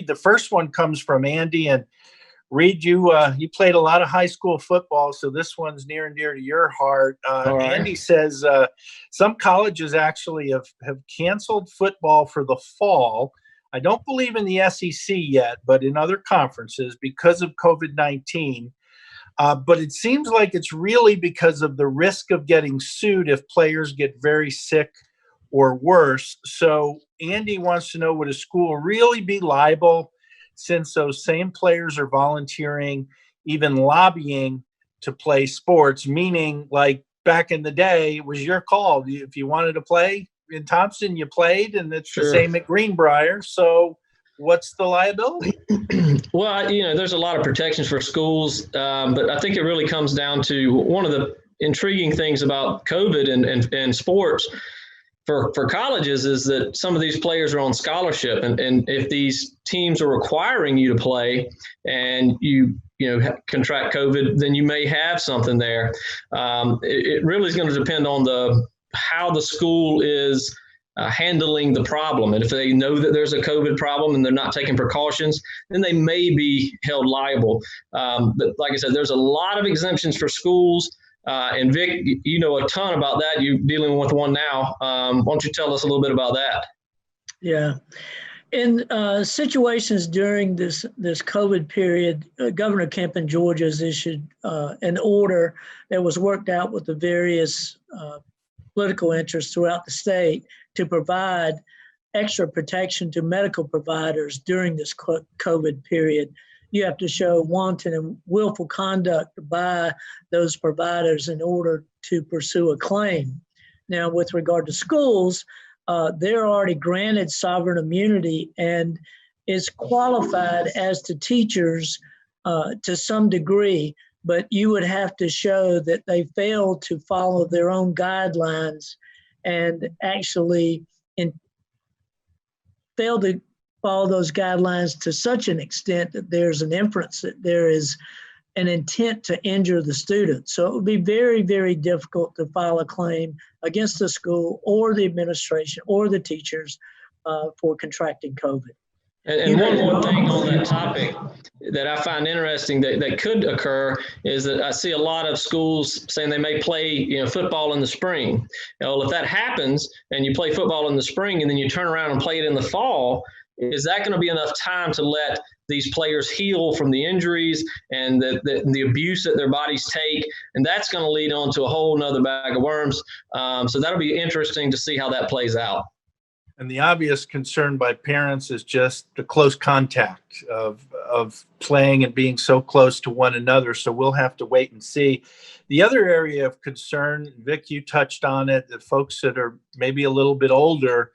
The first one comes from Andy, and Reed, you played a lot of high school football, so this one's near and dear to your heart. All right. Andy says some colleges actually have canceled football for the fall. I don't believe in the SEC yet, but in other conferences because of COVID-19. But it seems like it's really because of the risk of getting sued if players get very sick or worse. So Andy wants to know, would a school really be liable since those same players are volunteering, even lobbying to play sports? Meaning, like back in the day, it was your call. If you wanted to play in Thompson, you played, and it's Sure. the same at Greenbrier. So what's the liability? Well, there's a lot of protections for schools, but I think it really comes down to one of the intriguing things about COVID and sports for colleges is that some of these players are on scholarship, and if these teams are requiring you to play and you contract COVID, then you may have something there. It really is going to depend on how the school is handling the problem. And if they know that there's a COVID problem and they're not taking precautions, then they may be held liable. But like I said, there's a lot of exemptions for schools. And Vic, you know a ton about that. You're dealing with one now. Why don't you tell us a little bit about that? Yeah. In situations during this COVID period, Governor Kemp in Georgia has issued an order that was worked out with the various political interests throughout the state to provide extra protection to medical providers during this COVID period. You have to show wanton and willful conduct by those providers in order to pursue a claim. Now, with regard to schools, they're already granted sovereign immunity and is qualified as to teachers to some degree, but you would have to show that they failed to follow their own guidelines and actually failed to follow those guidelines to such an extent that there's an inference that there is an intent to injure the student. So it would be very, very difficult to file a claim against the school or the administration or the teachers for contracting COVID. And one more thing on that topic that I find interesting that could occur is that I see a lot of schools saying they may play football in the spring. Well, if that happens and you play football in the spring and then you turn around and play it in the fall, is that going to be enough time to let these players heal from the injuries and the abuse that their bodies take? And that's going to lead on to a whole nother bag of worms. So that'll be interesting to see how that plays out. And the obvious concern by parents is just the close contact of playing and being so close to one another. So we'll have to wait and see. The other area of concern, Vic, you touched on it, the folks that are maybe a little bit older,